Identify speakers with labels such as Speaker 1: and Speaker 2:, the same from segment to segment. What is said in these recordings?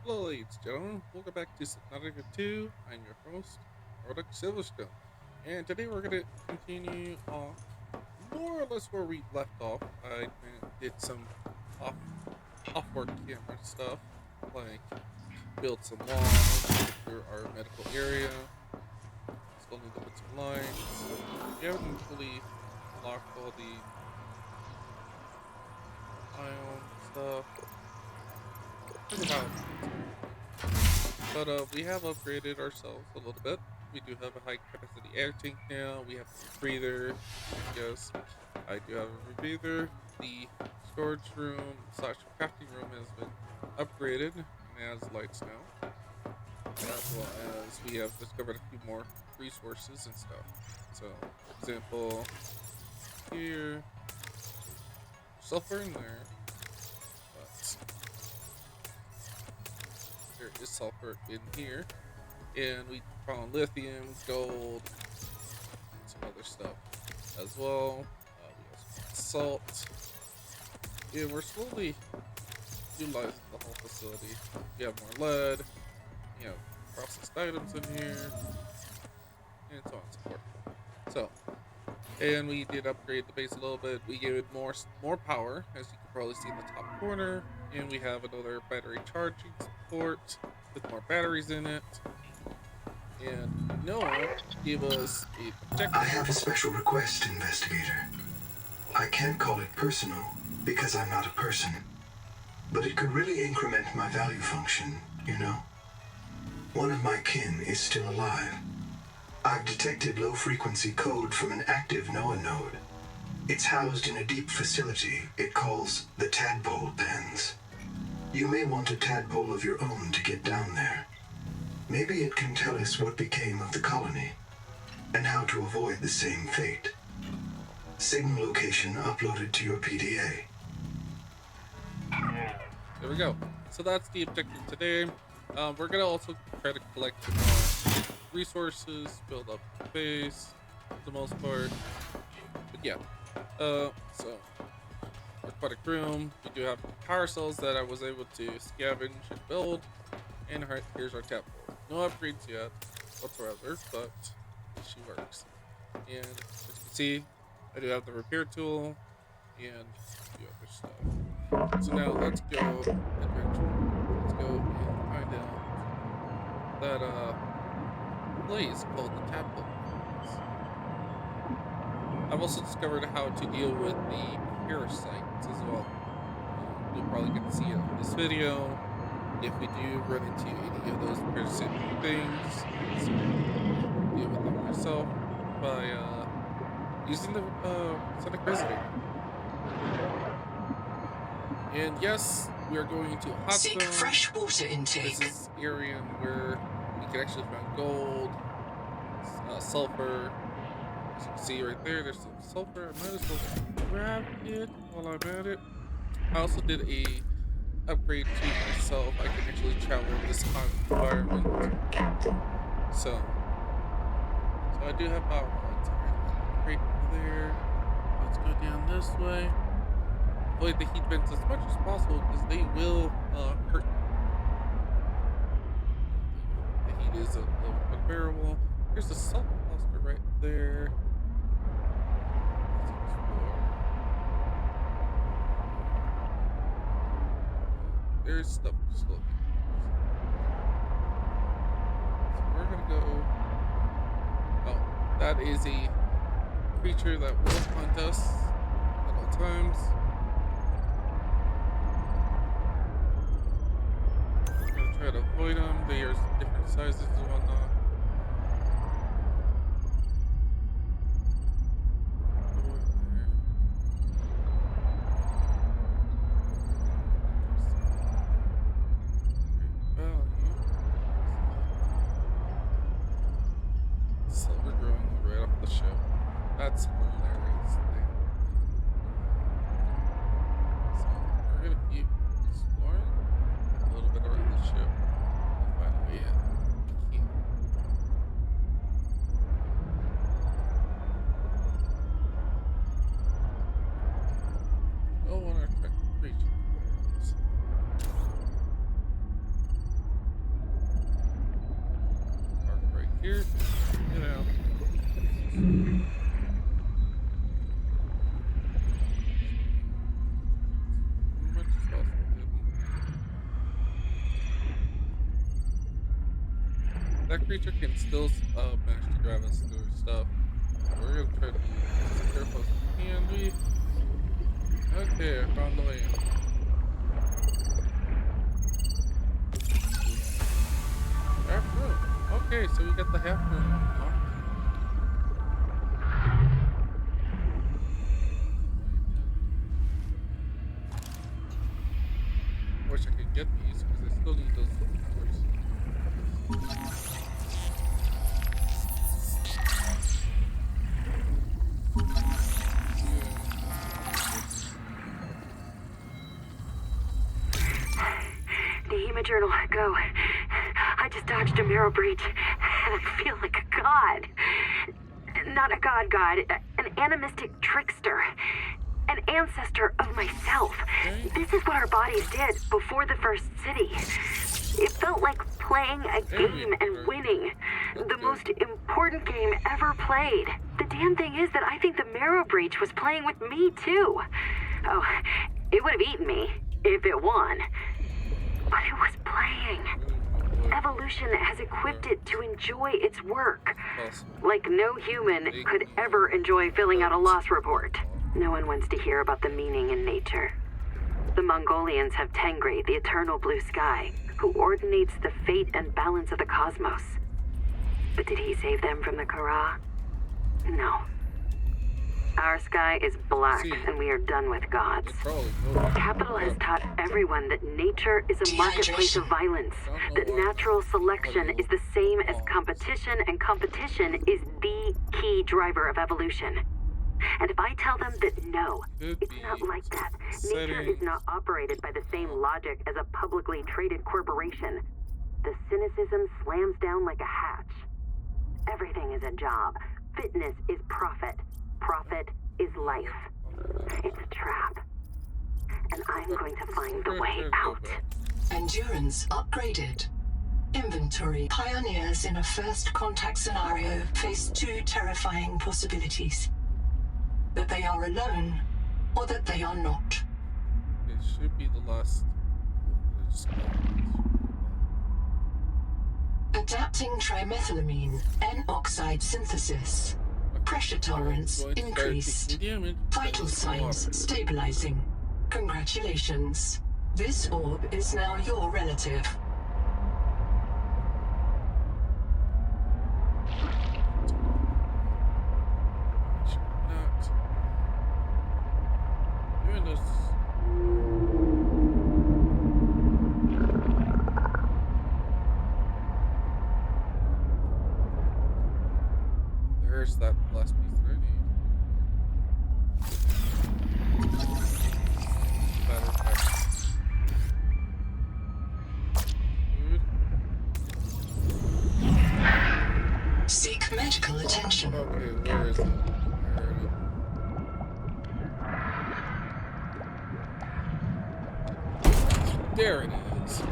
Speaker 1: Hello, ladies and gentlemen. Welcome back to Subnautica 2. I'm your host, Product Silverstone. And today we're going to continue off more or less where we left off. Did some off off-work camera stuff, like build some walls, secure our medical area. Still need to put some lights. We haven't fully unlocked all the biome stuff. Took about 2 But we have upgraded ourselves a little bit. We do have a high capacity air tank now. We have a rebreather. Yes, I do have a rebreather. The storage room slash crafting room has been upgraded and has lights now, as well as we have discovered a few more resources and stuff. So, for example, here, sulfur in there, but there is sulfur in here, and we found lithium, gold, some other stuff as well. We also got salt. And we're slowly utilizing the whole facility. We have more lead. You have processed items in here, and so on and so forth. So, and we did upgrade the base a little bit. We gave it more power, as you can probably see in the top corner, and we have another battery charging support with more batteries in it. And Noah gave us a
Speaker 2: I
Speaker 1: objective.
Speaker 2: have a special request, investigator. I can't call it personal because I'm not a person, but it could really increment my value function, you know? One of my kin is still alive. I've detected low-frequency code from an active NOAA node. It's housed in a deep facility it calls the Tadpole Pens. You may want a tadpole of your own to get down there. Maybe it can tell us what became of the colony and how to avoid the same fate. Signal location uploaded to your PDA.
Speaker 1: There we go. So that's the objective today. We're gonna also try to collect some more resources, build up the base, for the most part. But yeah, so aquatic room. We do have power cells that I was able to scavenge and build, and here's our tap pool. No upgrades yet whatsoever, but she works. And as you can see, I do have the repair tool and a few other stuff. So now let's go adventure. Let's go and find out that place called the Tadpole. I've also discovered how to deal with the parasites as well. You'll probably get to see it in this video. If we do run into any of those parasitic things, so deal with them myself by using the Sonic Resonator. And yes, we are going to Hot
Speaker 3: Seek
Speaker 1: Zone.
Speaker 3: fresh water intake.
Speaker 1: This is area where we can actually find gold, sulfur. As you can see right there, there's some sulfur. I might as well grab it while I'm at it. I also did a upgrade to myself. I can actually travel in this hot environment. So I do have power lines right there. Let's go down this way. Avoid the heat vents as much as possible because they will hurt you. The heat is unbearable. There's a salt cluster right there. Let's explore. There's stuff just looking. So we're gonna go. Oh, that is a creature that will hunt us at all times. Try to avoid them. They are different sizes and whatnot. Go in there. Great value. Silver growing right off the ship. That's hilarious thing. So we're gonna keep exploring a little bit around the ship and find a way in. We can't. here, you know. Much is also hidden. That creature can still manage to grab us through stuff. We're gonna try to be as careful as we can be. Okay, I found the way in. Half room. Okay, so we got the half room unlocked. Wish I could get these because I still need those cores.
Speaker 3: The Journal, go. I just dodged a mirror breach, and I feel like a god. Not a god, an animistic trickster. An ancestor of myself. This is what our bodies did before the first city. It felt like playing a game and winning. The most important game ever played. The damn thing is that I think the marrow breach was playing with me too. Oh, it would have eaten me if it won. But it was playing. Evolution has equipped it to enjoy its work. Like no human could ever enjoy filling out a loss report. No one wants to hear about the meaning in nature. The Mongolians have Tengri, the eternal blue sky, who ordinates the fate and balance of the cosmos. But did he save them from the Kara? No. Our sky is black, and we are done with gods. Capital has taught everyone that nature is a marketplace of violence, that natural selection is the same as competition, and competition is the key driver of evolution. And if I tell them that no, it's not like that. Nature is not operated by the same logic as a publicly traded corporation. The cynicism slams down like a hatch. Everything is a job. Fitness is profit. Profit is life. It's a trap. And I'm going to find the way out.
Speaker 4: Endurance upgraded. Inventory. Pioneers in a first contact scenario face two terrifying possibilities. That they are alone, or that they are not.
Speaker 1: It should be the last.
Speaker 4: Adapting trimethylamine, N-oxide synthesis. Pressure tolerance increased. Vital signs stabilizing. Congratulations. This orb is now your relative.
Speaker 1: There's that last piece that I need. Better text. Food.
Speaker 4: Seek medical attention.
Speaker 1: Okay, where is it? There it is.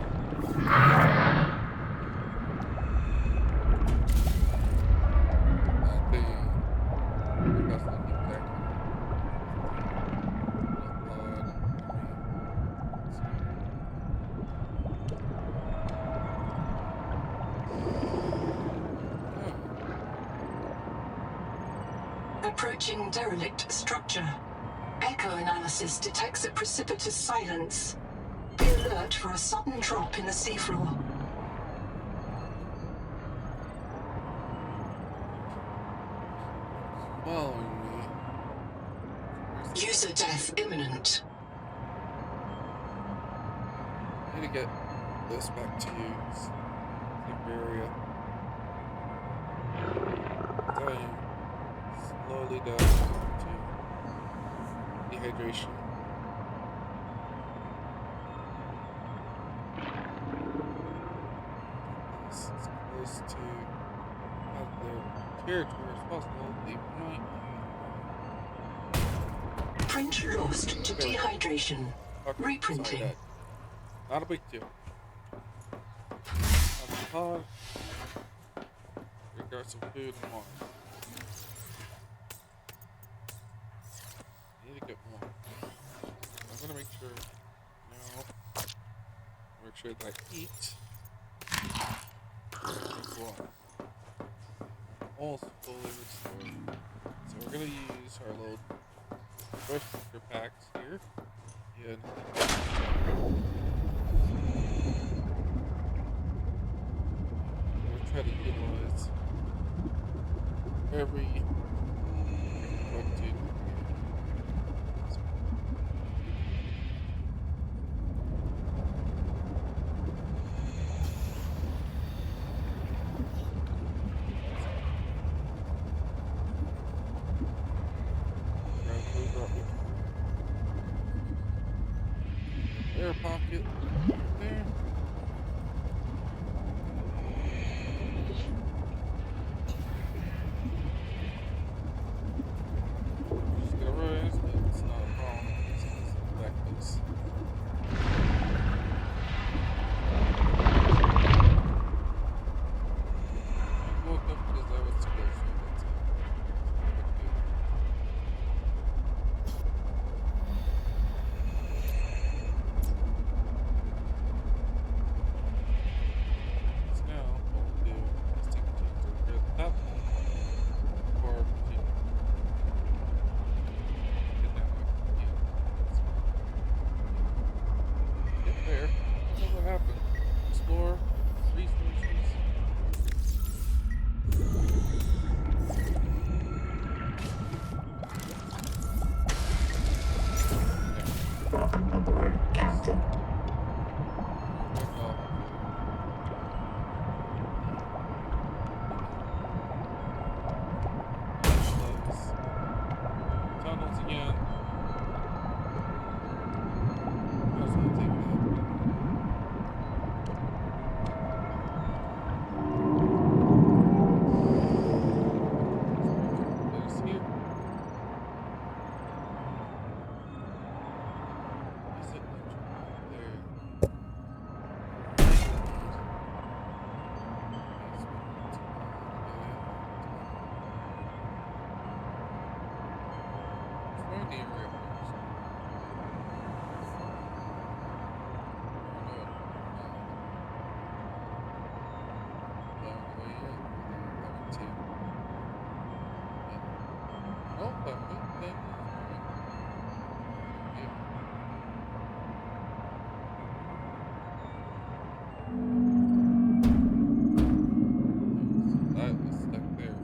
Speaker 4: Approaching derelict structure. Echo analysis detects a precipitous silence. Be alert for a sudden drop in the seafloor.
Speaker 1: Following me.
Speaker 4: User death imminent.
Speaker 1: I need to get this back to you. Sleep area. Dying. Slowly down to dehydration. This is close to out the territory as possible. Leave point.
Speaker 4: Print lost to dehydration. Reprinting.
Speaker 1: Sorry, not a big deal. Pause. grab some food and water. I need to get more. I'm gonna make sure now. Make sure that I eat. Drink water. Almost fully restored. So we're gonna use our little booster packs here. And we'll try to utilize every protein. Air pocket there. Just gonna realize that it's not a problem. It's back this. I woke up because I was supposed to. That's it. Now, what we'll do is take a chance over here at the top for continue. And now get there. I don't know what happened. Explore resources. Tunnels again. I was gonna take that. There's here. Is it there? Where the area? That was stuck there.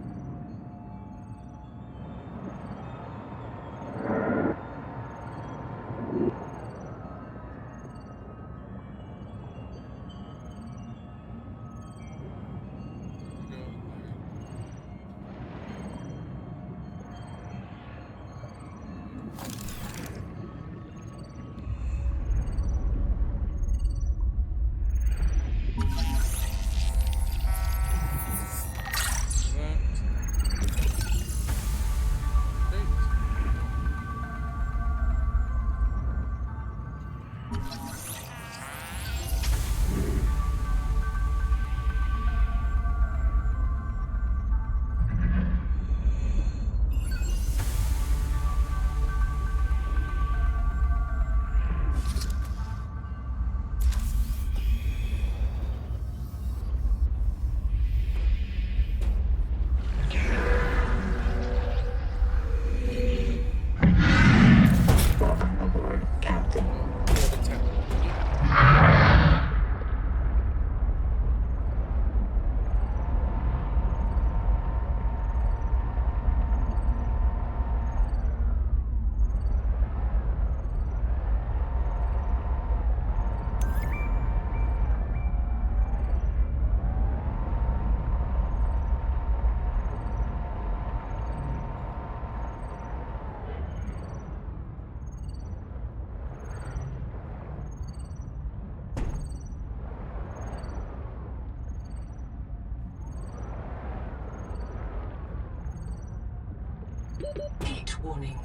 Speaker 4: Heat warning.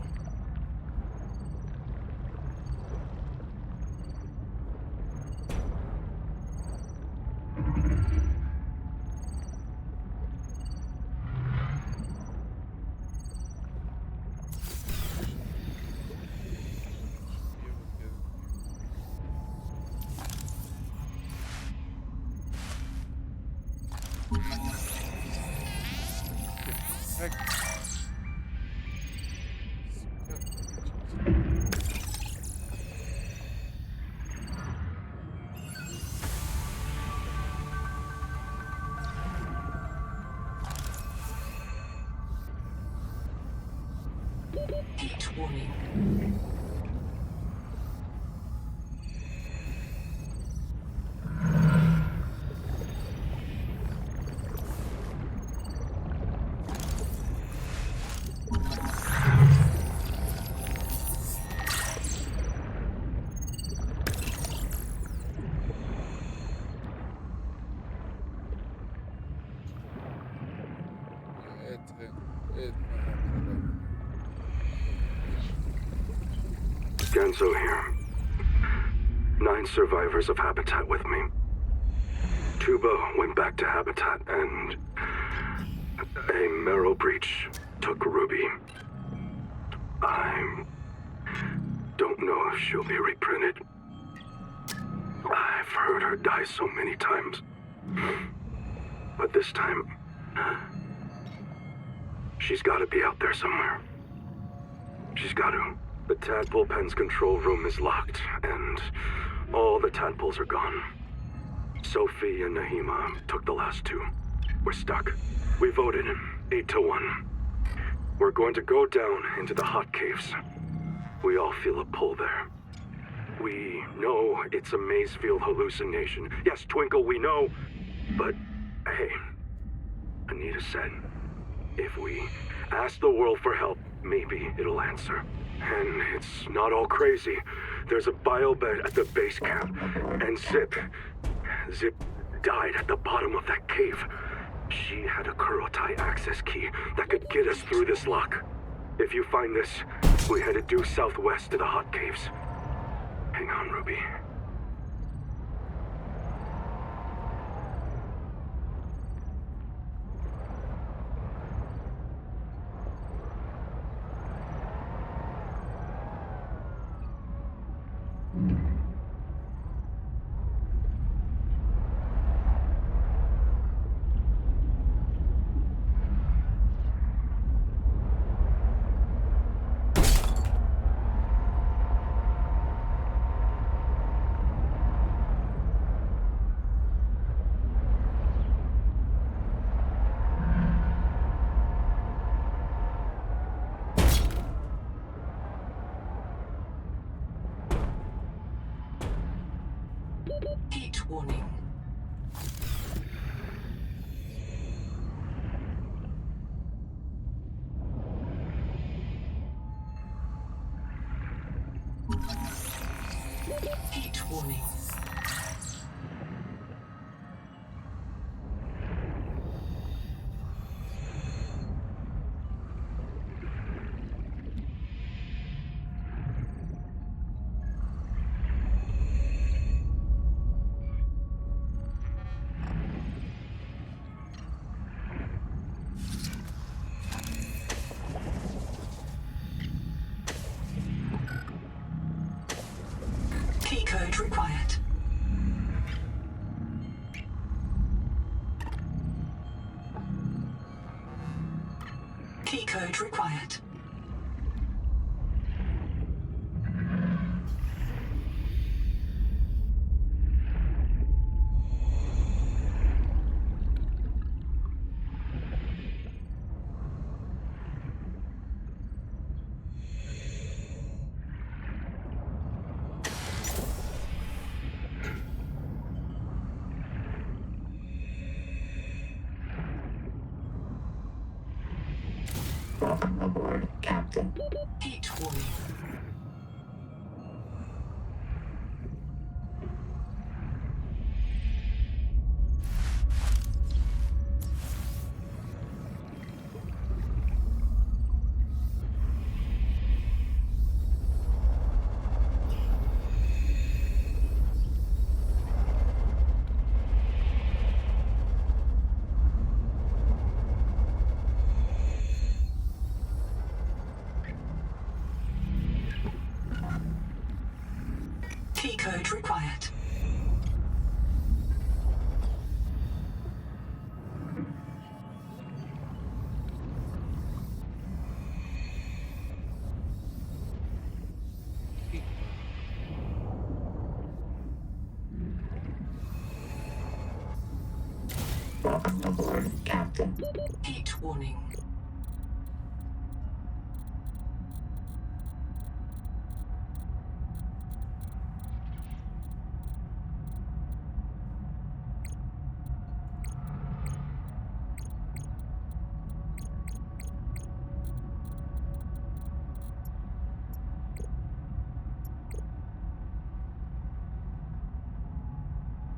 Speaker 1: heck?
Speaker 4: Heat warning.
Speaker 1: It's
Speaker 5: Ganso here. 9 survivors of Habitat with me. Tuba went back to Habitat and a marrow breach took Ruby. I don't know if she'll be reprinted. I've heard her die so many times. But this time, she's gotta be out there somewhere. She's gotta. The tadpole pen's control room is locked, and all the tadpoles are gone. Sophie and Nahima took the last 2. We're stuck. We voted 8-1. We're going to go down into the hot caves. We all feel a pull there. We know it's a Masefield hallucination. Yes, Twinkle, we know. But, hey, Anita said, if we ask the world for help, maybe it'll answer. And it's not all crazy. There's a biobed at the base camp. And Zip died at the bottom of that cave. She had a Kurotai access key that could get us through this lock. If you find this, we headed due southwest to the hot caves. Hang on, Ruby.
Speaker 4: Heat warning. Heat warning. Key code required. Key code required.
Speaker 6: Welcome aboard, Captain.
Speaker 4: Heat warning. Key code required.
Speaker 6: Welcome aboard, Captain.
Speaker 4: Heat warning.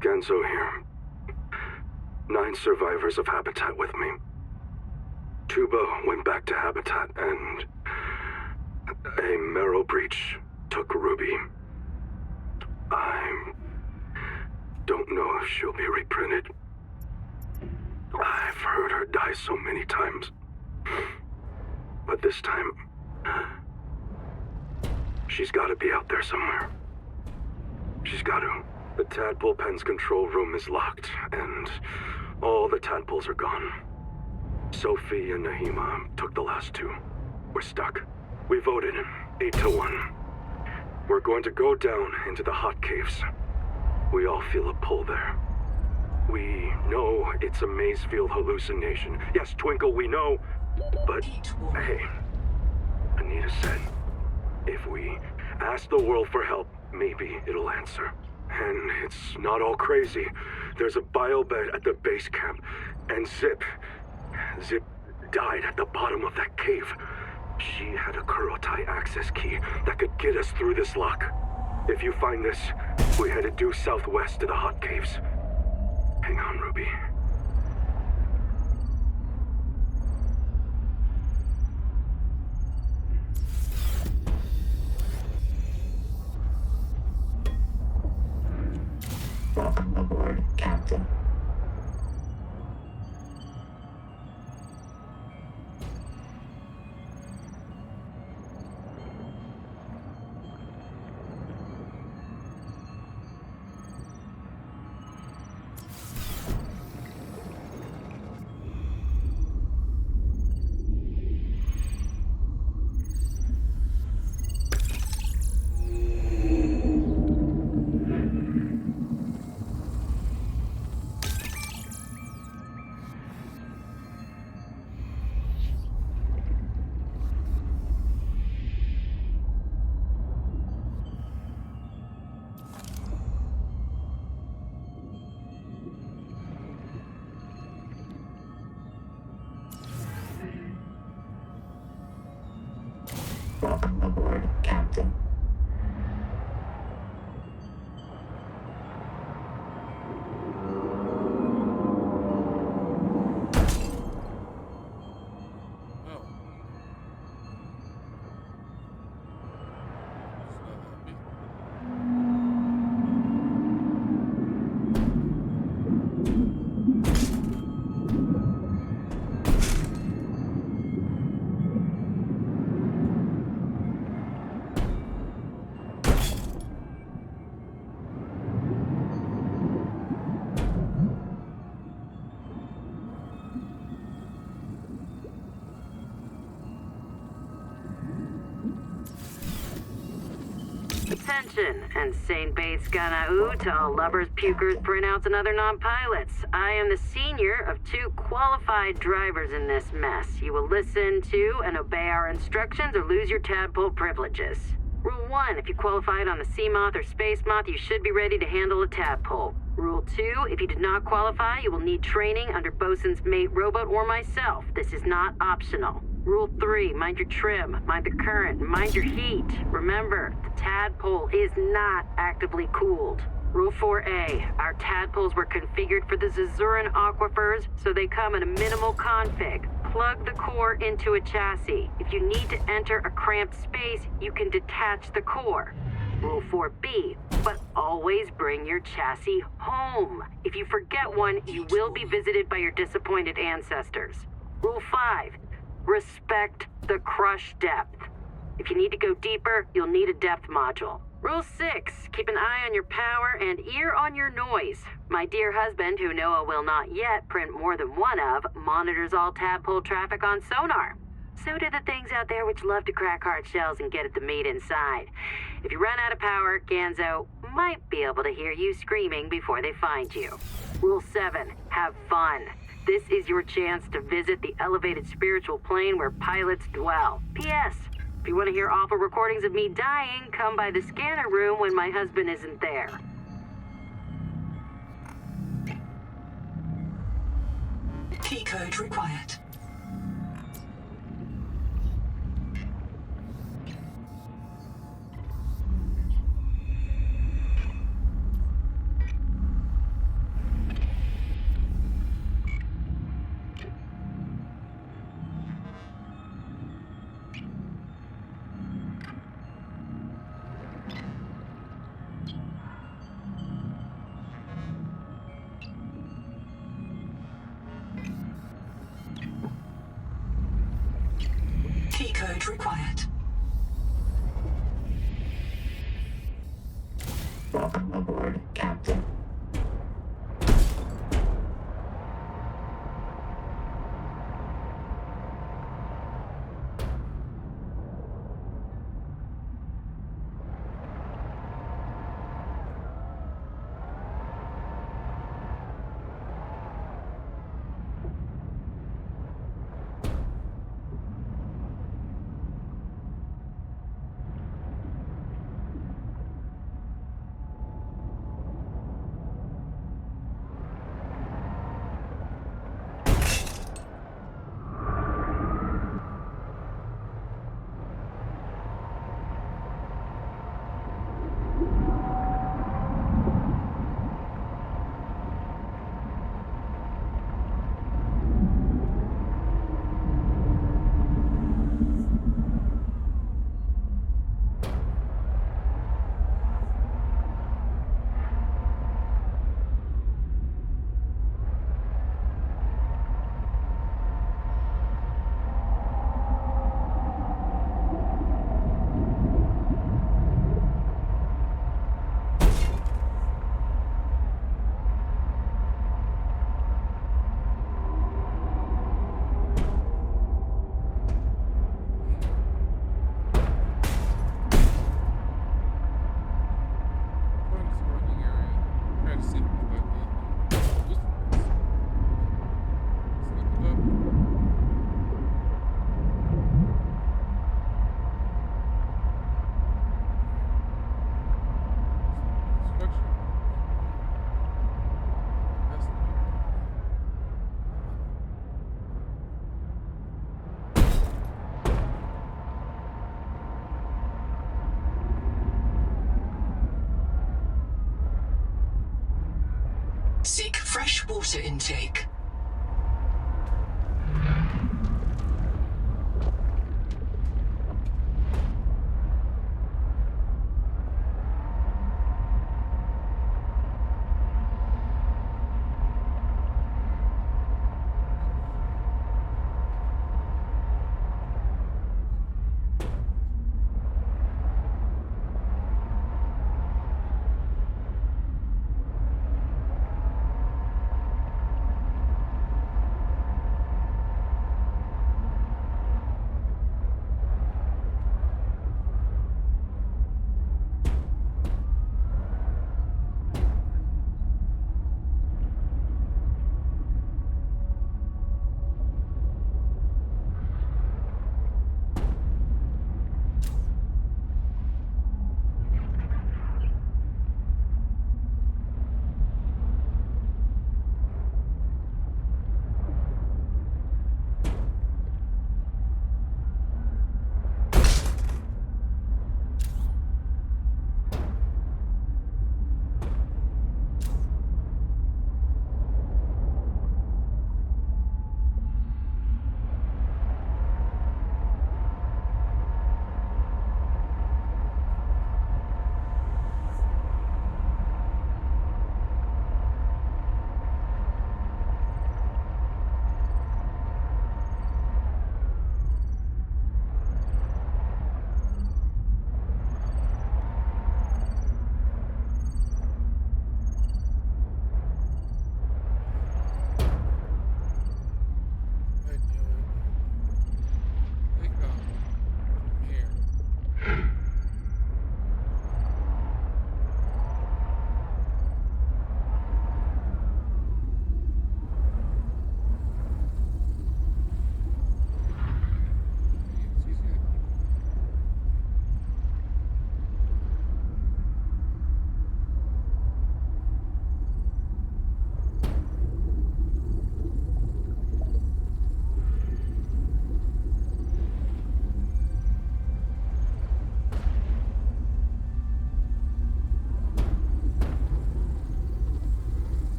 Speaker 5: Genzo here. 9 survivors of Habitat with me. Tuba went back to Habitat and a marrow breach took Ruby. I don't know if she'll be reprinted. I've heard her die so many times. But this time, she's gotta be out there somewhere. She's gotta. The tadpole pen's control room is locked, and all the tadpoles are gone. Sophie and Nahima took the last 2. We're stuck. We voted 8-1. We're going to go down into the hot caves. We all feel a pull there. We know it's a Masefield hallucination. Yes, Twinkle, we know. But, hey, Anita said, if we ask the world for help, maybe it'll answer. And it's not all crazy. There's a biobed at the base camp, and Zip died at the bottom of that cave. She had a Kurotai access key that could get us through this lock. If you find this, we headed due southwest to the hot caves. Hang on, Ruby.
Speaker 6: Welcome aboard, Captain. Welcome aboard, Captain.
Speaker 1: Oh. It's not happy.
Speaker 3: Attention, insane base Ganau to all lovers, pukers, printouts, and other non-pilots. I am the senior of 2 qualified drivers in this mess. You will listen to and obey our instructions or lose your tadpole privileges. Rule 1, if you qualified on the Sea Moth or Space Moth, you should be ready to handle a tadpole. Rule 2, if you did not qualify, you will need training under Bosun's mate robot or myself. This is not optional. Rule 3, mind your trim, mind the current, mind your heat. Remember, the tadpole is not actively cooled. Rule 4A, our tadpoles were configured for the Zazuran aquifers, so they come in a minimal config. Plug the core into a chassis. If you need to enter a cramped space, you can detach the core. Rule 4B, but always bring your chassis home. If you forget one, you will be visited by your disappointed ancestors. Rule 5, respect the crush depth. If you need to go deeper, you'll need a depth module. Rule 6, keep an eye on your power and ear on your noise. My dear husband, who Noah will not yet print more than one of, monitors all tadpole traffic on sonar. So do the things out there which love to crack hard shells and get at the meat inside. If you run out of power, Ganzo might be able to hear you screaming before they find you. Rule 7, have fun. This is your chance to visit the elevated spiritual plane where pilots dwell. P.S. If you want to hear awful recordings of me dying, come by the scanner room when my husband isn't there.
Speaker 4: Key code required. Key code required.
Speaker 6: Welcome aboard, Captain.
Speaker 1: Find a surrounding area. Try to see if we can find anything useful. Let's look it up. Construction.
Speaker 4: Seek fresh water intake.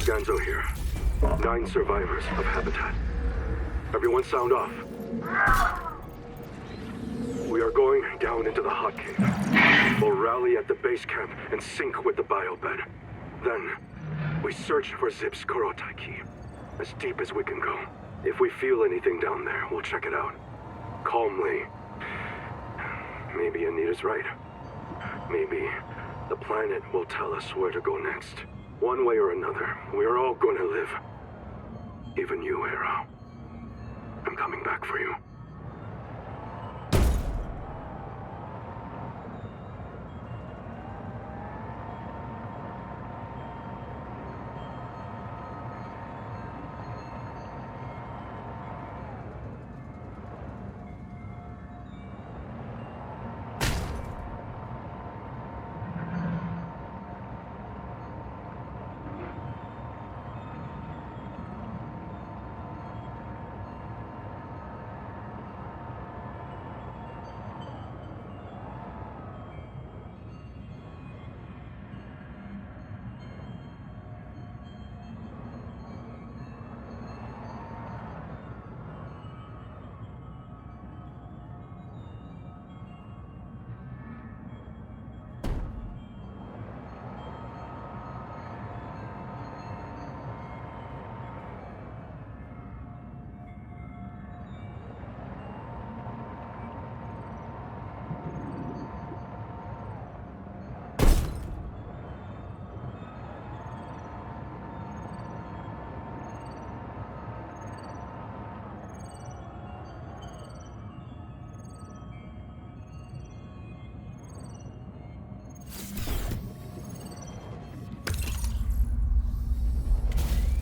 Speaker 5: Ganzo here. 9 survivors of Habitat. Everyone sound off. We are going down into the hot cave. We'll rally at the base camp and sync with the biobed. Then, we search for Zip's Kurotai key. As deep as we can go. If we feel anything down there, we'll check it out. Calmly. Maybe Anita's right. Maybe the planet will tell us where to go next. One way or another, we are all going to live. Even you, Hera. I'm coming back for you.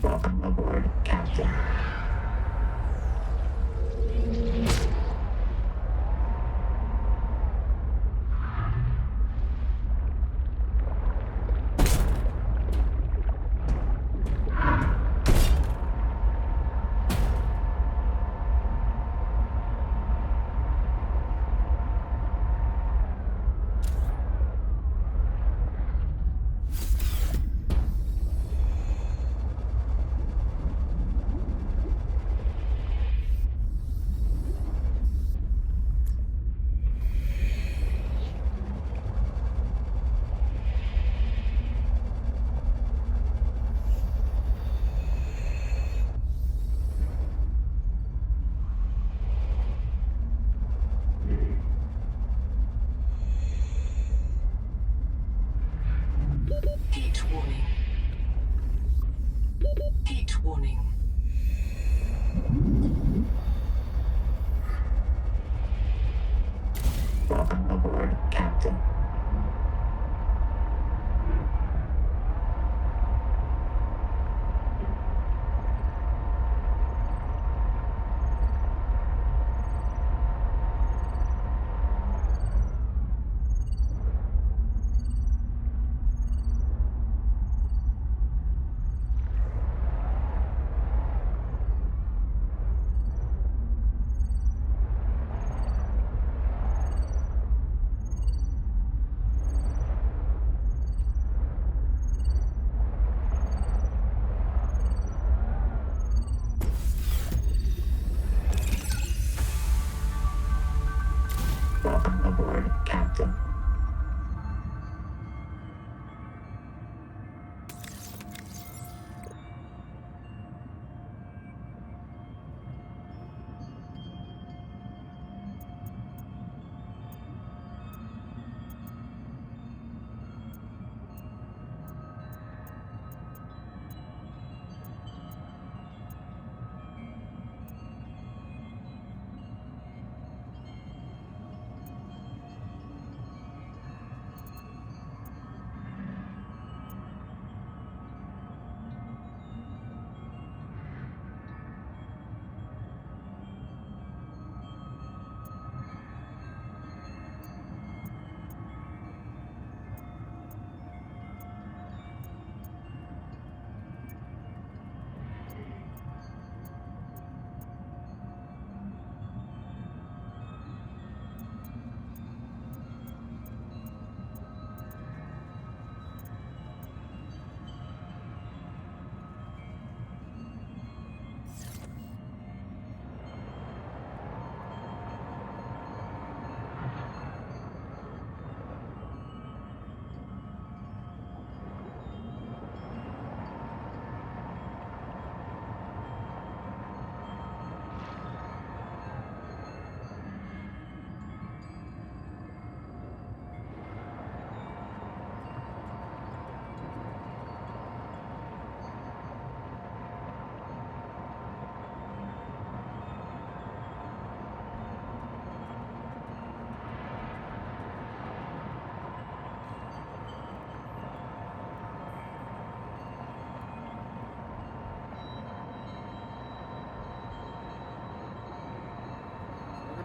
Speaker 6: Welcome aboard, Captain.
Speaker 4: Heat warning. Heat warning.
Speaker 6: Welcome aboard, Captain.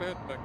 Speaker 1: gonna head back.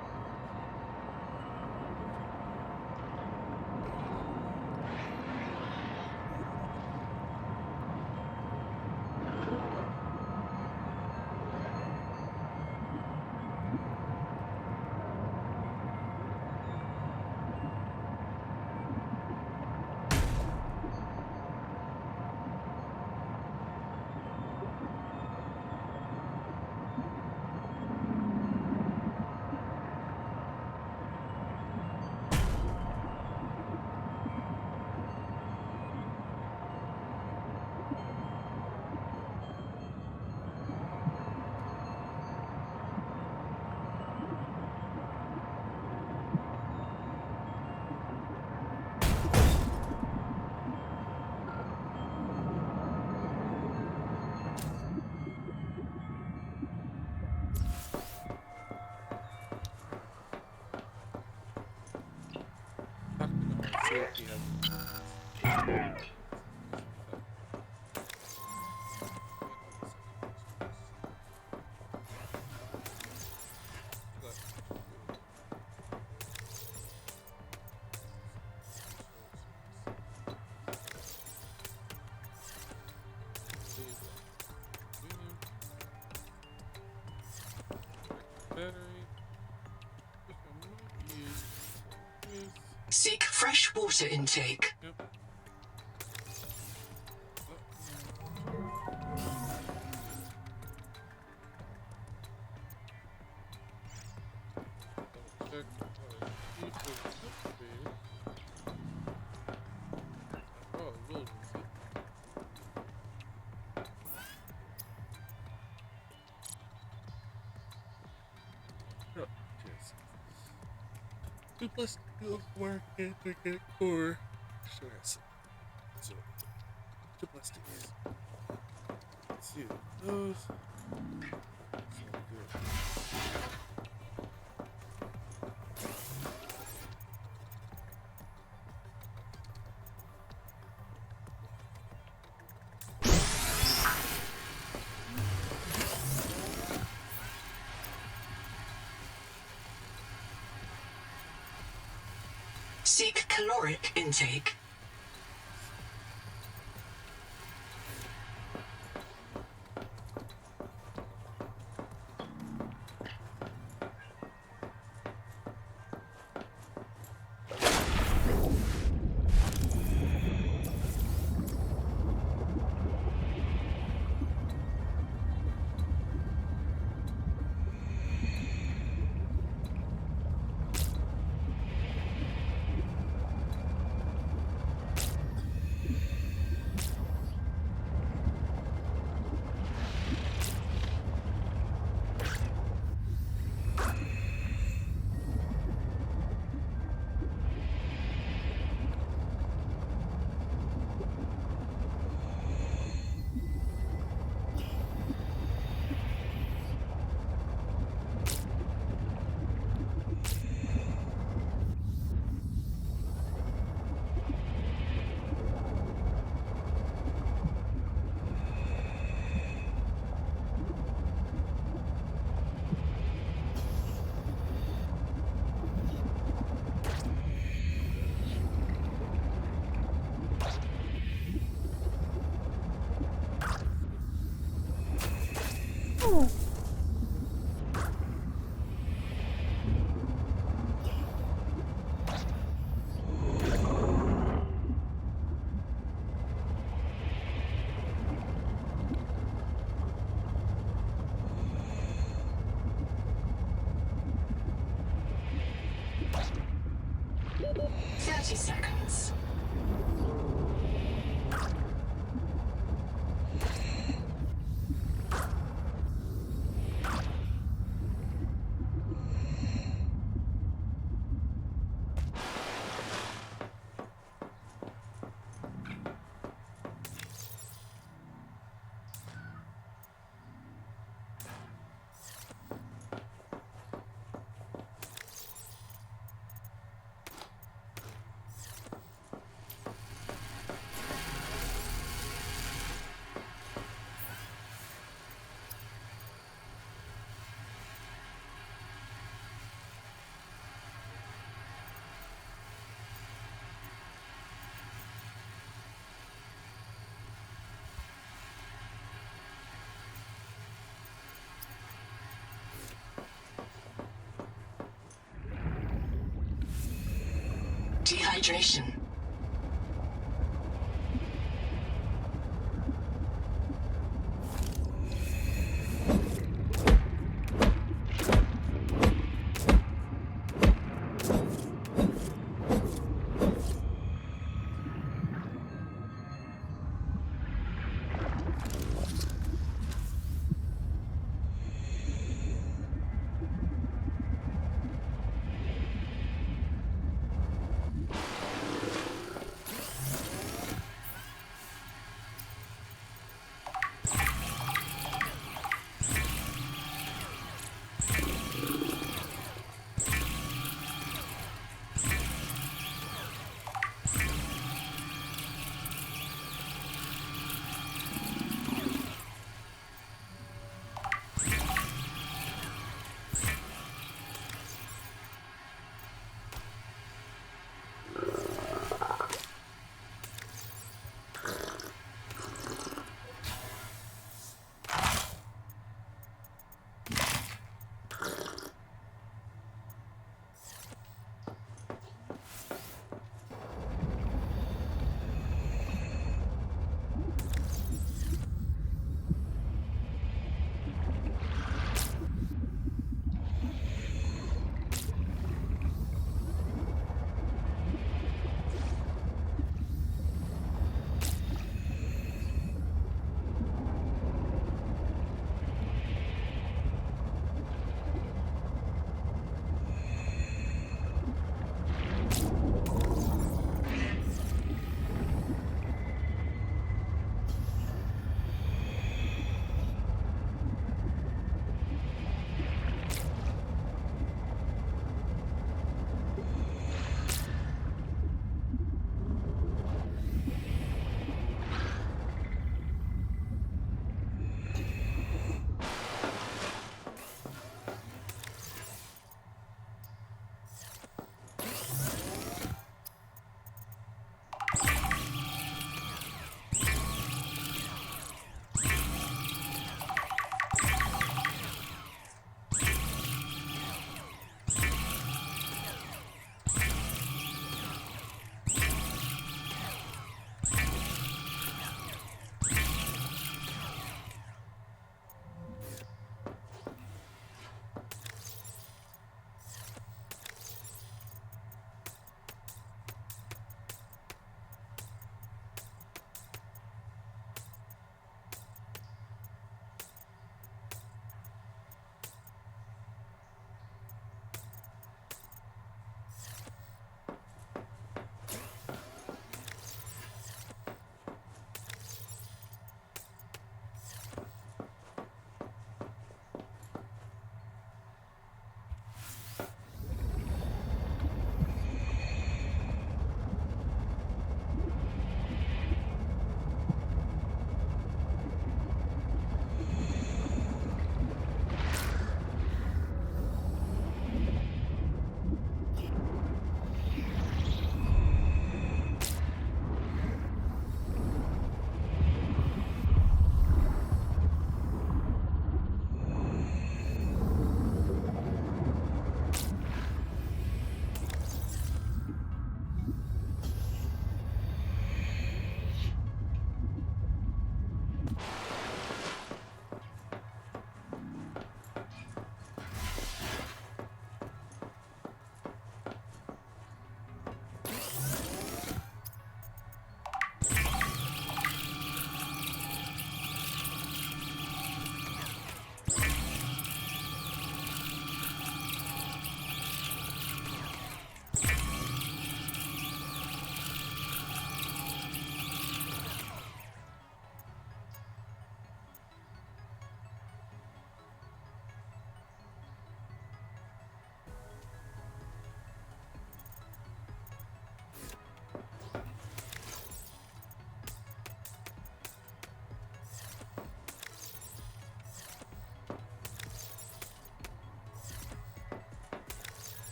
Speaker 1: Talk to the horse, see if he has. Battery. Which I might use.
Speaker 4: Seek fresh water intake.
Speaker 1: Yep. Double check our people should be. I probably will use it. Oh, yes. 2 plus skills work and to get core. Sure, yes. So, 2 plus sticks. Let's see those. So good.
Speaker 4: Seek caloric intake. Seconds. Dehydration.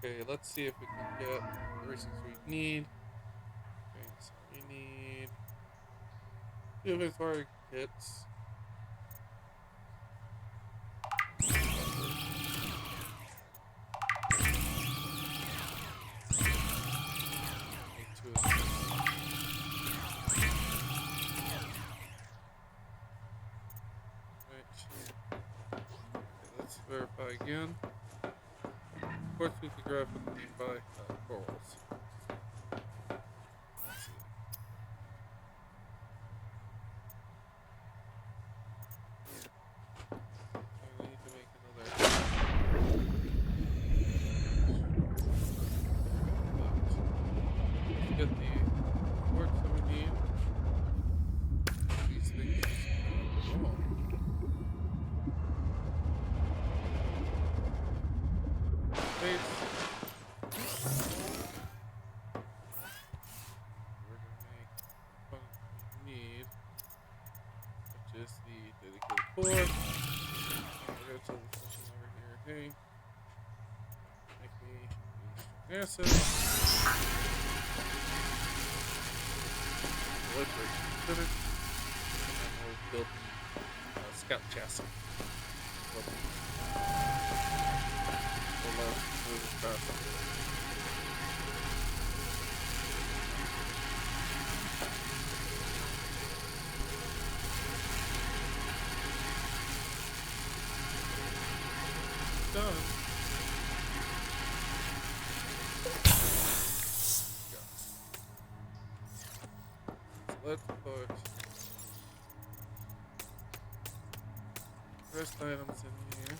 Speaker 1: Okay, let's see if we can get the resources we need. Okay, so we need 2 inventory kits. Need 2 of these. Right. Okay, let's verify again. Of course, we could grab from the nearby corals. Let's see. We need to make another. Let's get the quartz that we need. These things. Oh. Base. We're gonna make what we need, which is the dedicated core. And we're gonna tell this machine over here, hey, make me acid. Electric finished. And then we'll build the scout chassis. We'll move as fast. Done. Go. So let's put rest items in here.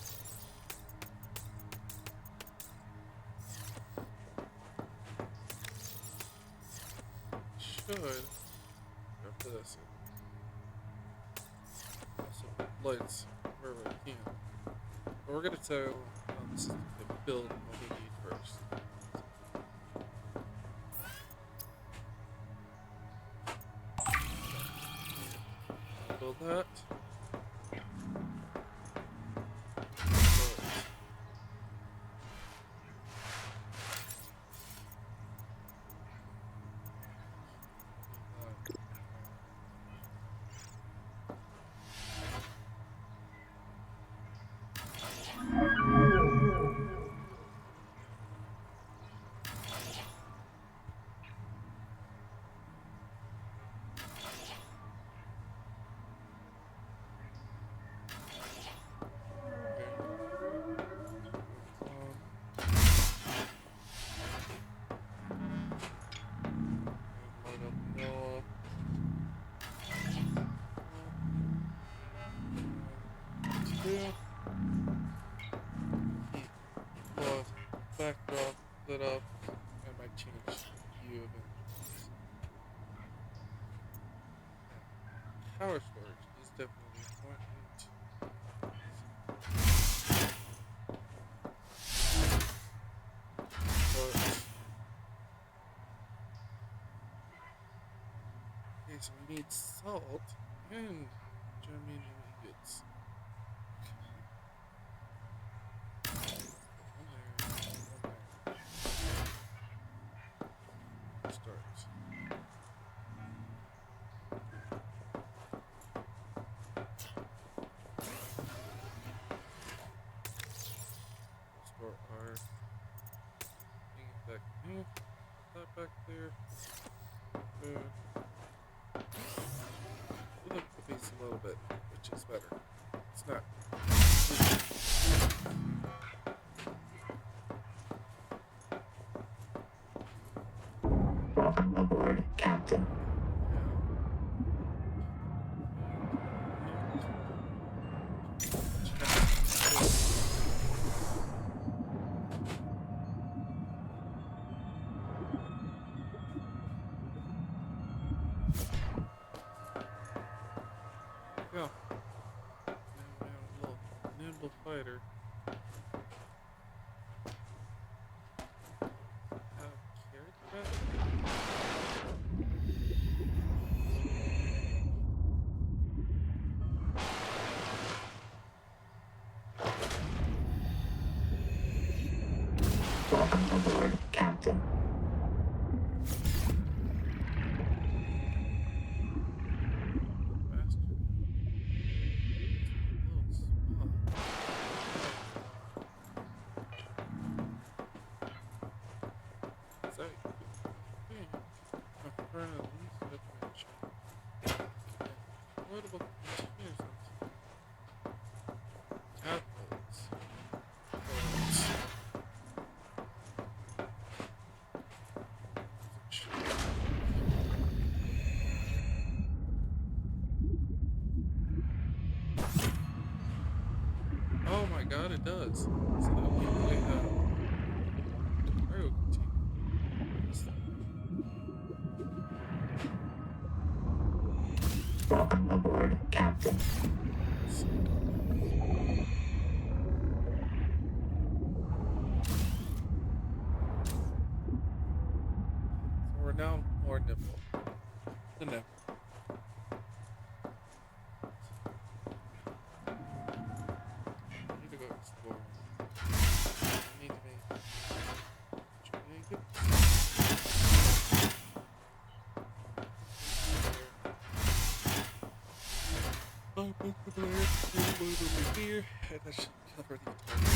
Speaker 1: Should after this. Also lights wherever I can. But we're gonna tell the system to build what we need first. I'll build that. Backdrop lit up. I might change view of it. Power storage is definitely important. But okay, so we need salt and germanium ingots. Start. Store our thing back here. That back there. Good. We'll look the base a little bit, which is better. It's not.
Speaker 6: Welcome aboard, Captain.
Speaker 1: Go. Now we have a little nimble fighter. Carrot cut?
Speaker 6: Welcome aboard. Captain.
Speaker 1: Bastard. Little spot. Is that you? My friends, what about the containers? Tadpoles. Oh my god, it does. So that means they have cargo container.
Speaker 6: Welcome aboard, Captain.
Speaker 1: So we're now more nimble than ever. I need to go explore. I need to make. Oh, book the player. Over here, and that should cover the entire.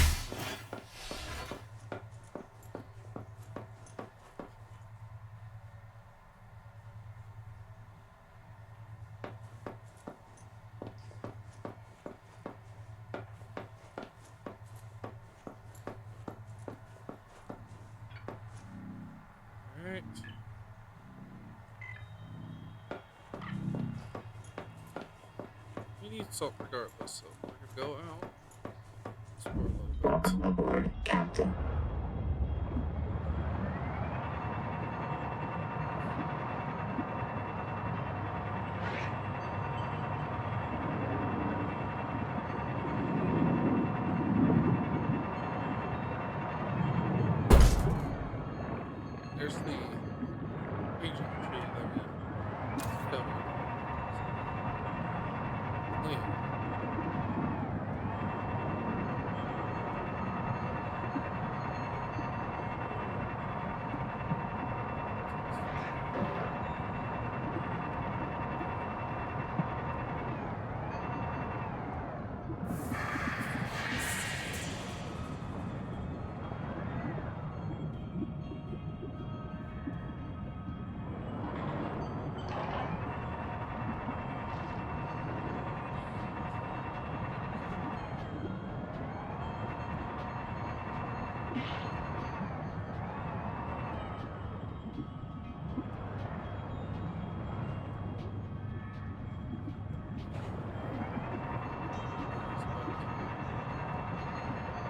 Speaker 1: Alright. We need salt regardless, so we're gonna go out. Explore a little bit.
Speaker 6: Welcome aboard, Captain.
Speaker 1: There's the ancient tree that we discovered. Land.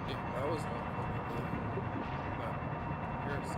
Speaker 1: Yeah, that was not but here's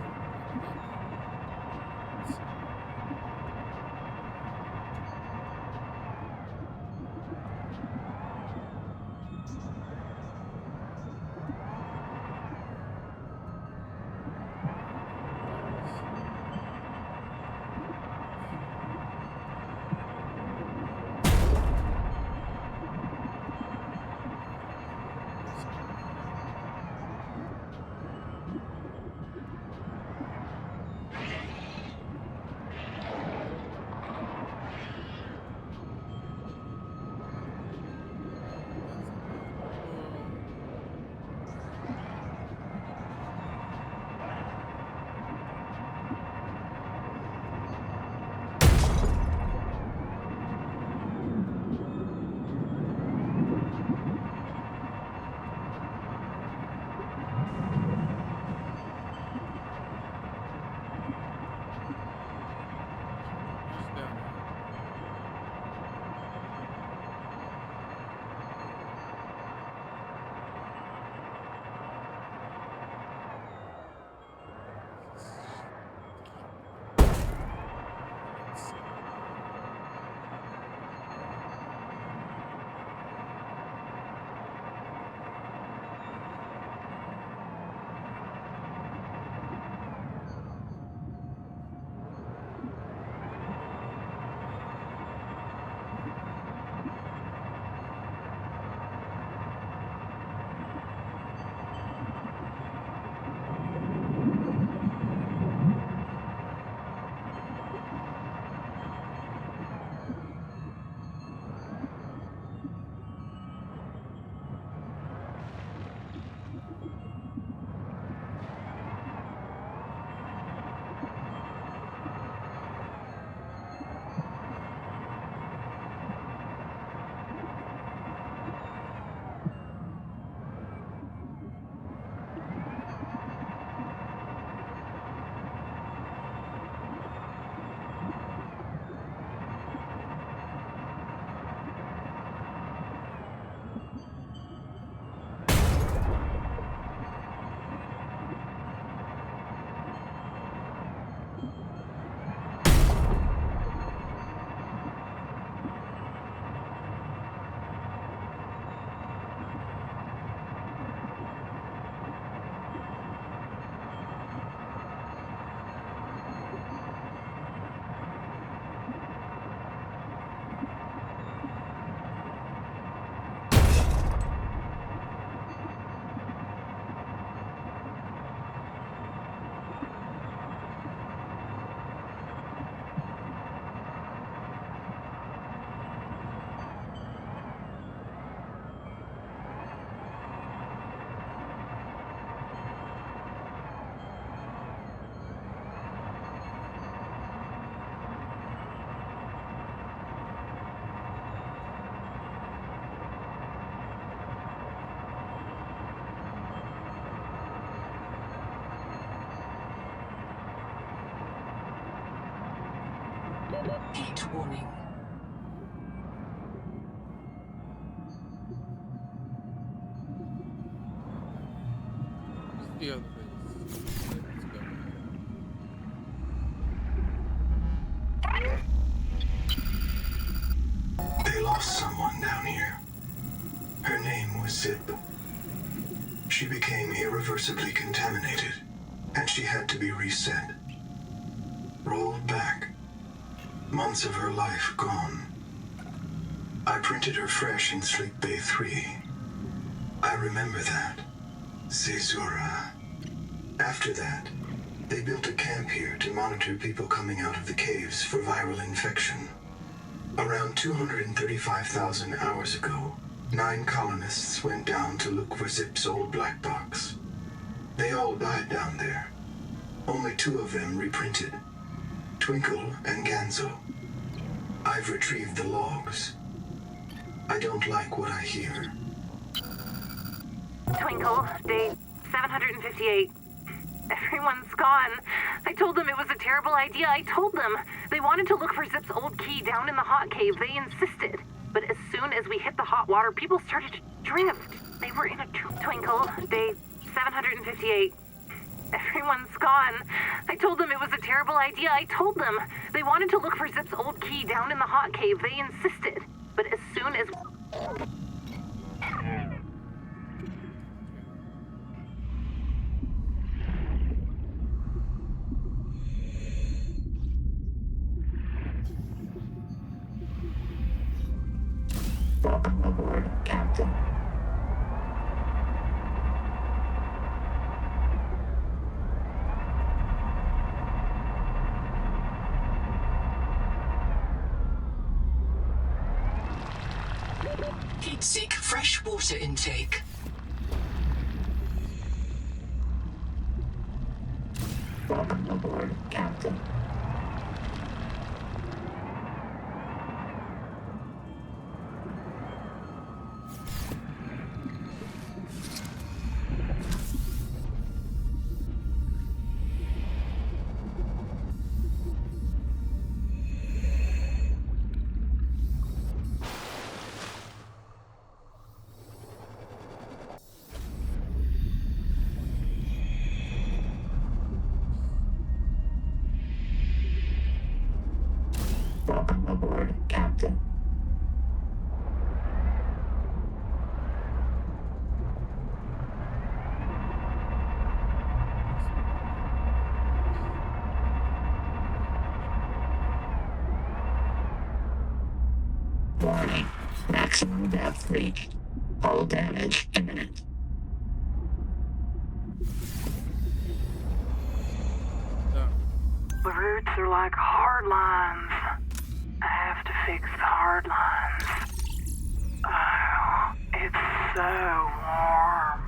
Speaker 4: Alert warning.
Speaker 1: Where's the other base? Let's go.
Speaker 2: They lost someone down here. Her name was Zip. She became irreversibly contaminated, and she had to be reset. Rolled back. Months of her life gone. I printed her fresh in Sleep Bay 3. I remember that. Caesura. After that, they built a camp here to monitor people coming out of the caves for viral infection. Around 235,000 hours ago, 9 colonists went down to look for Zip's old black box. They all died down there. Only 2 of them reprinted. Twinkle and Ganzo. I've retrieved the logs. I don't like what I hear.
Speaker 3: Twinkle, day 758. Everyone's gone. I told them it was a terrible idea. I told them. They wanted to look for Zip's old key down in the hot cave. They insisted. But as soon as we hit the hot water, people started to drift. They were in a Twinkle, day 758. Everyone's gone. I told them it was a terrible idea. I told them. They wanted to look for Zip's old key down in the hot cave. They insisted. But as soon as...
Speaker 6: Welcome aboard, Captain.
Speaker 4: Heat-seek fresh water intake.
Speaker 6: Welcome aboard, Captain. Welcome aboard, Captain. Warning. Maximum depth reached. Hull damage imminent.
Speaker 3: The roots are like hard lines. I have to fix the hard lines. Oh, it's so warm.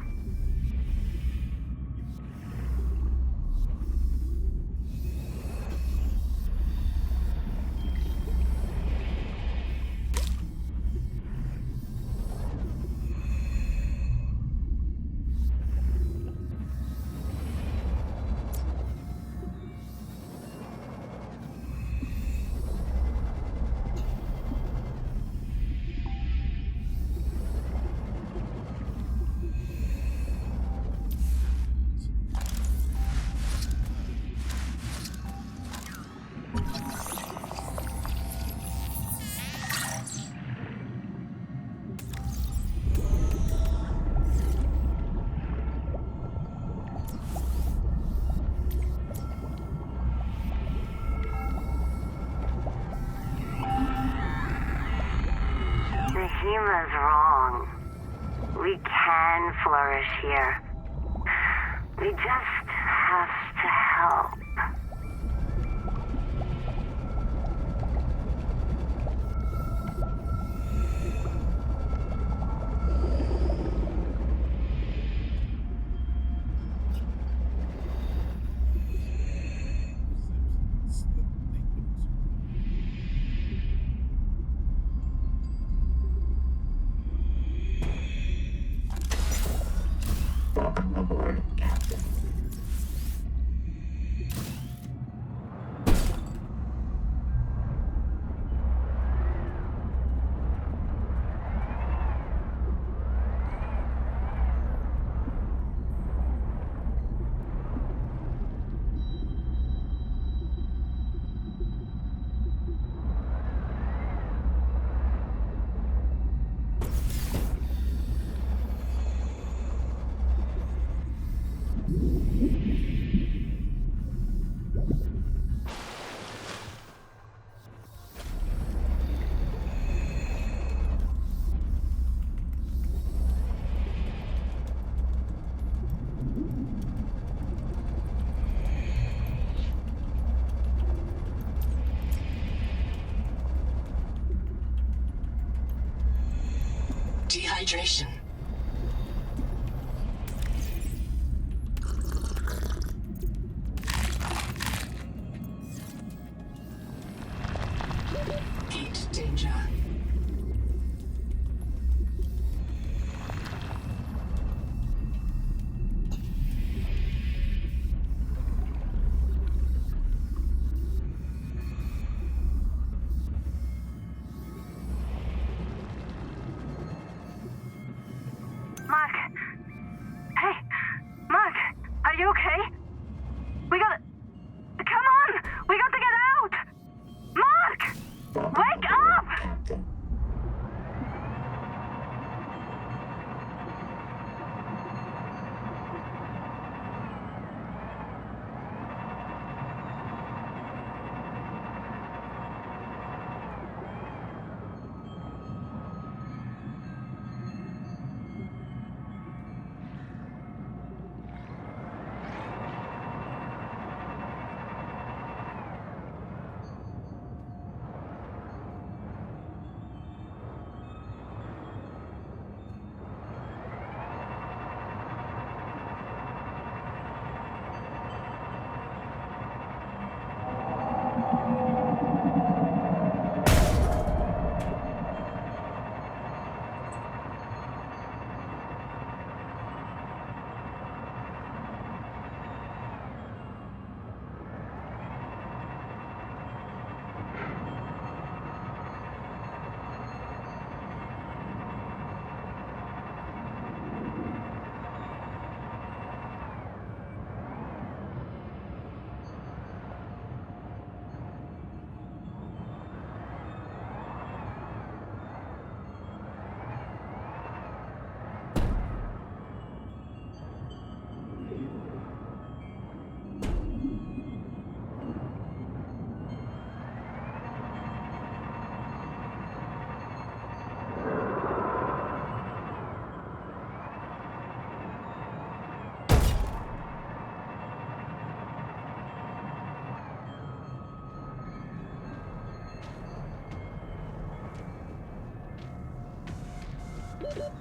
Speaker 3: Nahima's wrong. We can flourish here. We just have to help.
Speaker 6: Welcome aboard, Captain.
Speaker 4: Dehydration. Heat danger.
Speaker 3: Mark. Hey, Mark, are you okay? We gotta... Come on! We got to get out! Mark! Wake up!
Speaker 6: Captain.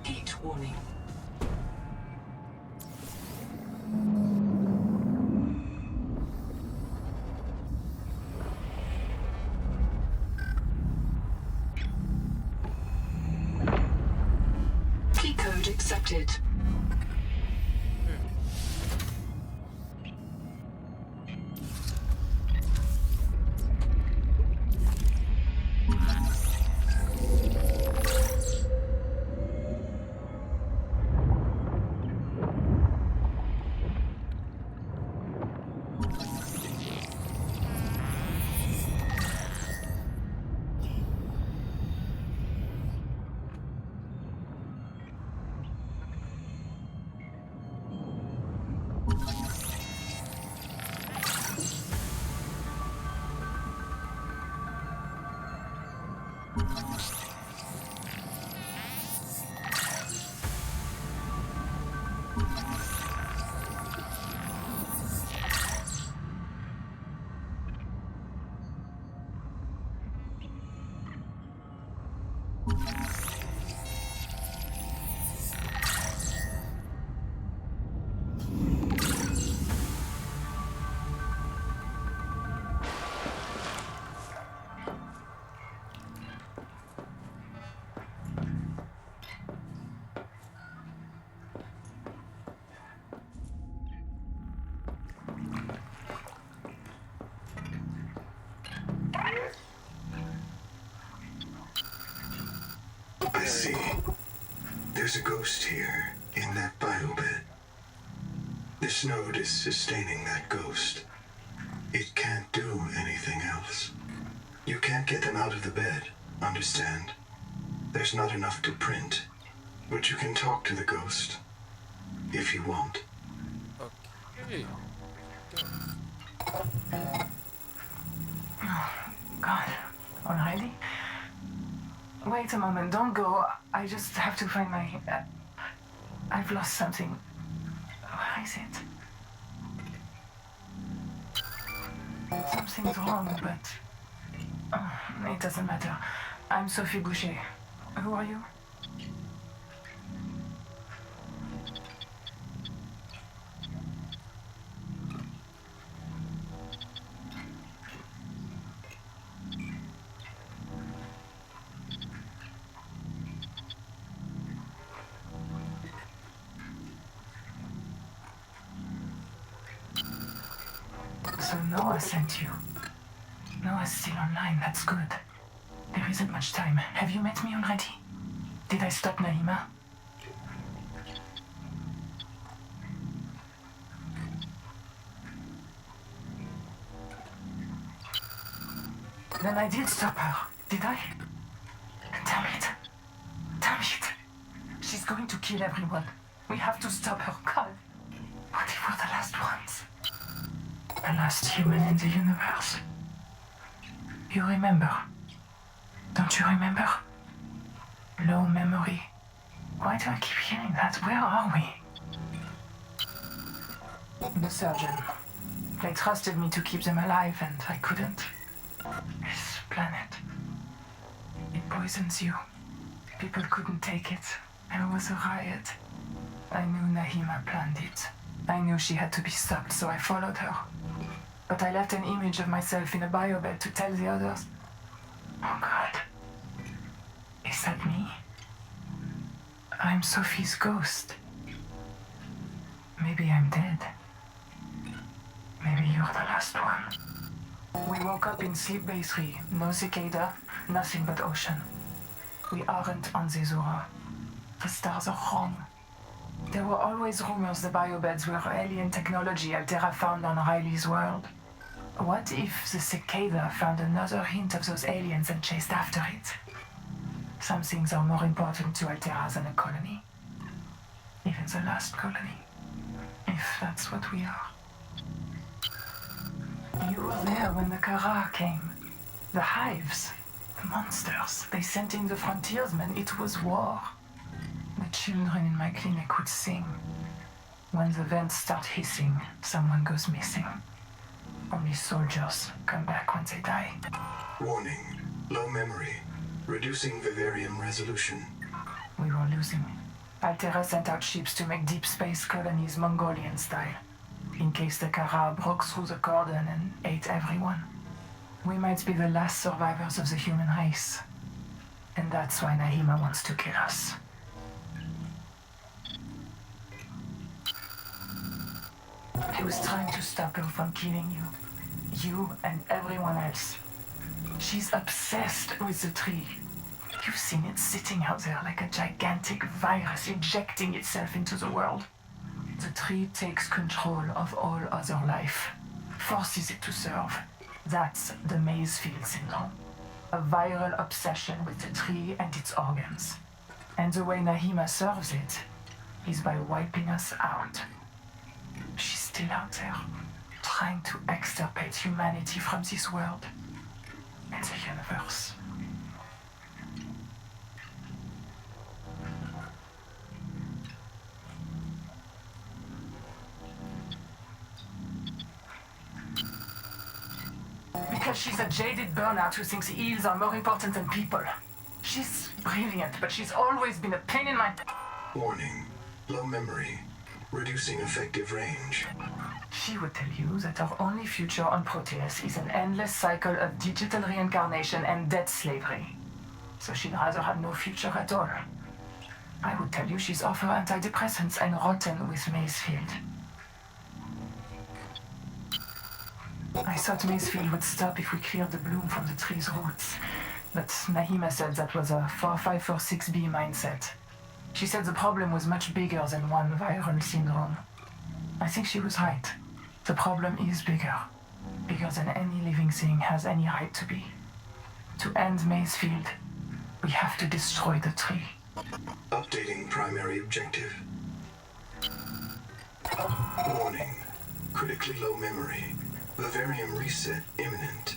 Speaker 4: Heat warning. Key code accepted.
Speaker 2: I see. There's a ghost here, in that biobed. This node is sustaining that ghost. It can't do anything else. You can't get them out of the bed, understand? There's not enough to print. But you can talk to the ghost. If you want.
Speaker 1: Okay.
Speaker 7: God, already? Wait a moment, don't go. I just have to find my... I've lost something. Where is it? Something's wrong, but... it doesn't matter. I'm Sophie Boucher. Who are you? Noah sent you. Noah's still online, that's good. There isn't much time. Have you met me already? Did I stop Naima? Then I did stop her, did I? Damn it. Damn it. She's going to kill everyone. We have to stop her. God. What if we're the last ones? The last human in the universe. You remember? Don't you remember? Low memory. Why do I keep hearing that? Where are we? The surgeon. They trusted me to keep them alive and I couldn't. This planet. It poisons you. People couldn't take it. There was a riot. I knew Nahima planned it. I knew she had to be stopped, so I followed her. But I left an image of myself in a biobed to tell the others. Oh God. Is that me? I'm Sophie's ghost. Maybe I'm dead. Maybe you're the last one. We woke up in Sleep Bay 3. No cicada, nothing but ocean. We aren't on Zezura. The stars are wrong. There were always rumors the biobeds were alien technology Altera found on Riley's world. What if the cicada found another hint of those aliens and chased after it? Some things are more important to Altera than a colony. Even the last colony. If that's what we are. You were there when the Kara came. The hives. The monsters. They sent in the frontiersmen. It was war. The children in my clinic would sing. When the vents start hissing, someone goes missing. Only soldiers come back when they die.
Speaker 2: Warning. Low memory. Reducing vivarium resolution.
Speaker 7: We were losing. Altera sent out ships to make deep space colonies Mongolian style. In case the Kara broke through the cordon and ate everyone. We might be the last survivors of the human race. And that's why Nahima wants to kill us. I was trying to stop her from killing you. You and everyone else. She's obsessed with the tree. You've seen it sitting out there like a gigantic virus injecting itself into the world. The tree takes control of all other life, forces it to serve. That's the Masefield syndrome. A viral obsession with the tree and its organs. And the way Nahima serves it is by wiping us out. She's still out there, trying to extirpate humanity from this world and the universe. Because she's a jaded burnout who thinks eels are more important than people. She's brilliant, but she's always been a pain in my...
Speaker 2: Warning. Low memory. Reducing effective range.
Speaker 7: She would tell you that our only future on Proteus is an endless cycle of digital reincarnation and debt slavery. So she'd rather have no future at all. I would tell you she's off her antidepressants and rotten with Masefield. I thought Masefield would stop if we cleared the bloom from the tree's roots. But Nahima said that was a 4546B mindset. She said the problem was much bigger than one viral syndrome. I think she was right. The problem is bigger. Bigger than any living thing has any right to be. To end Masefield, we have to destroy the tree.
Speaker 2: Updating primary objective. Warning. Critically low memory. Vivarium reset imminent.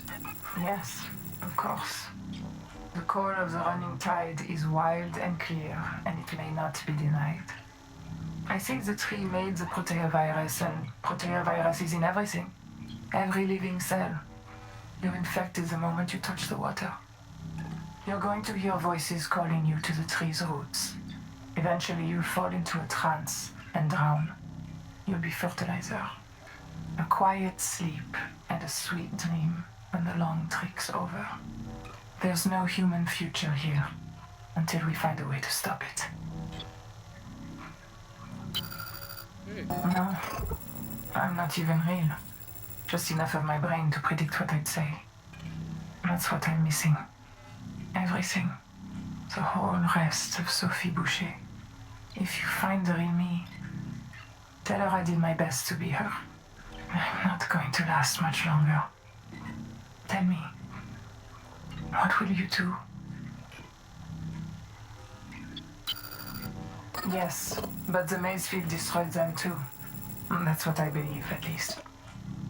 Speaker 7: Yes, of course. The call of the running tide is wild and clear, and it may not be denied. I think the tree made the proteovirus, and proteovirus is in everything. Every living cell. You're infected the moment you touch the water. You're going to hear voices calling you to the tree's roots. Eventually you'll fall into a trance and drown. You'll be fertilizer. A quiet sleep and a sweet dream when the long trick's over. There's no human future here until we find a way to stop it.
Speaker 1: Hey.
Speaker 7: No, I'm not even real. Just enough of my brain to predict what I'd say. That's what I'm missing. Everything. The whole rest of Sophie Boucher. If you find the real me, tell her I did my best to be her. I'm not going to last much longer. Tell me, what will you do? Yes, but the Masefield destroyed them too. That's what I believe, at least.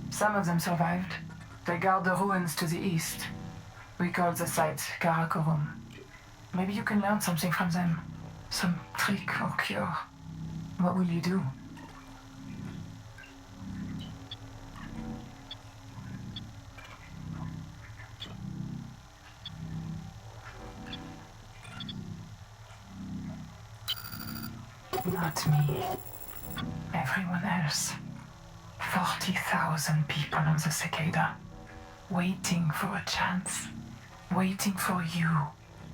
Speaker 7: Some of them survived. They guard the ruins to the east. We call the site Karakorum. Maybe you can learn something from them. Some trick or cure. What will you do? Not me. Everyone else. 40,000 people on the cicada. Waiting for a chance. Waiting for you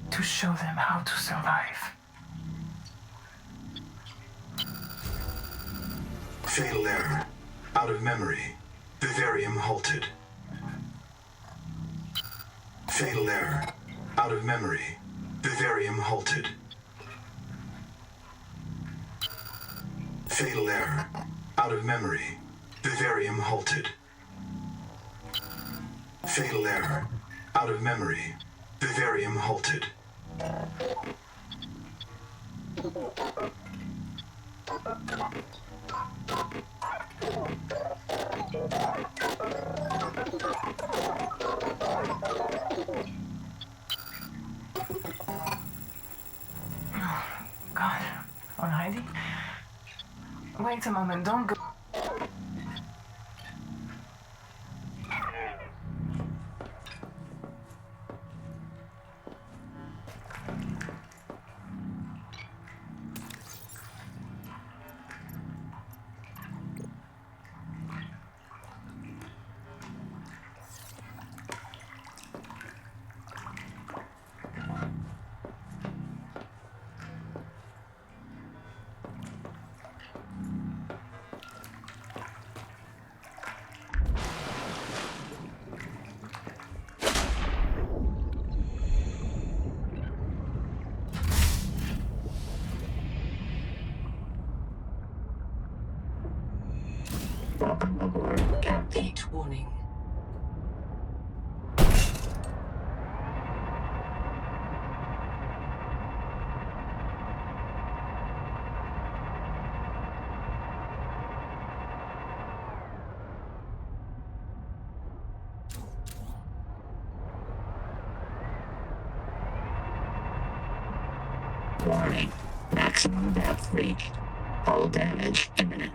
Speaker 7: to show them how to survive.
Speaker 2: Fatal error. Out of memory. Vivarium halted. Fatal error. Out of memory. Vivarium halted. Fatal error. Out of memory. Vivarium halted. Fatal error. Out of memory. Vivarium halted.
Speaker 7: God, already? Wait a moment, don't go.
Speaker 6: Welcome aboard, Captain.
Speaker 4: Heat warning.
Speaker 6: Warning. Maximum depth reached. Hull damage imminent.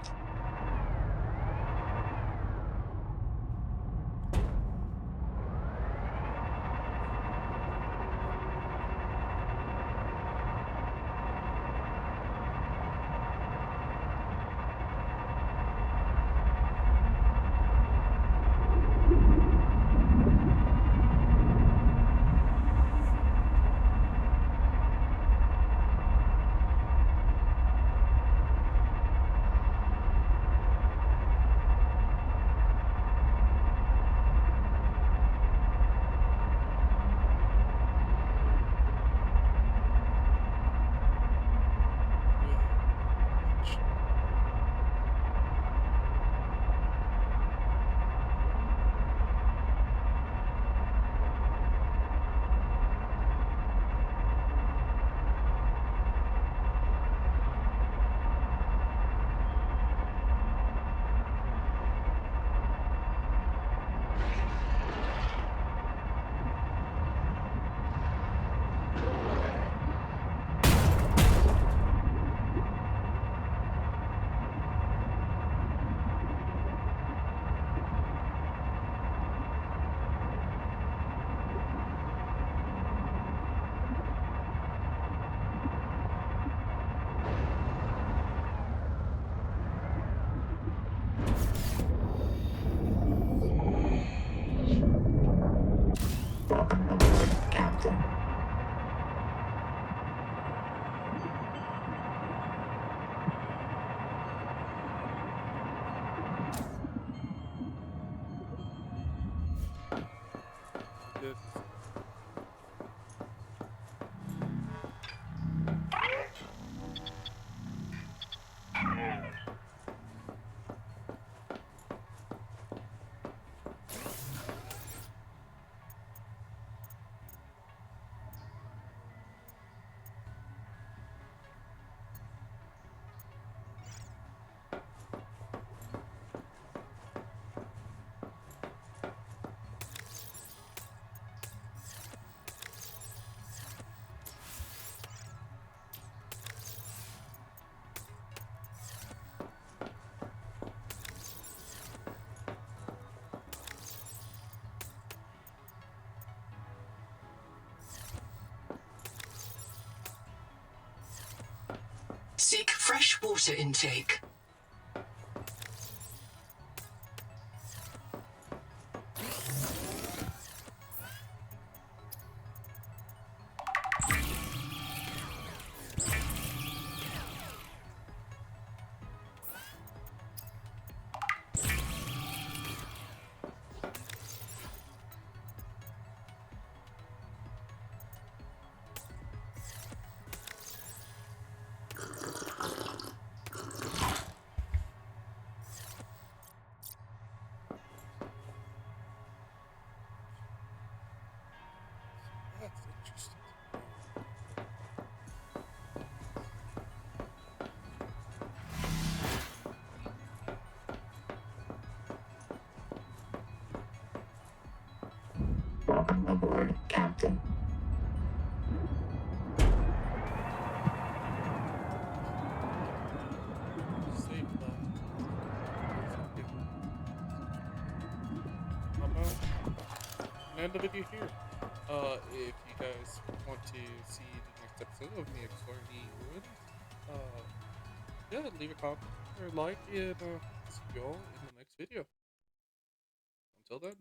Speaker 4: Seek fresh water intake.
Speaker 1: That's interesting.
Speaker 6: Welcome aboard, Captain.
Speaker 1: Save that. I'm out. End the video here. If you guys want to see the next episode of me exploring the ruins, yeah, leave a comment or like, and see you all in the next video. Until then.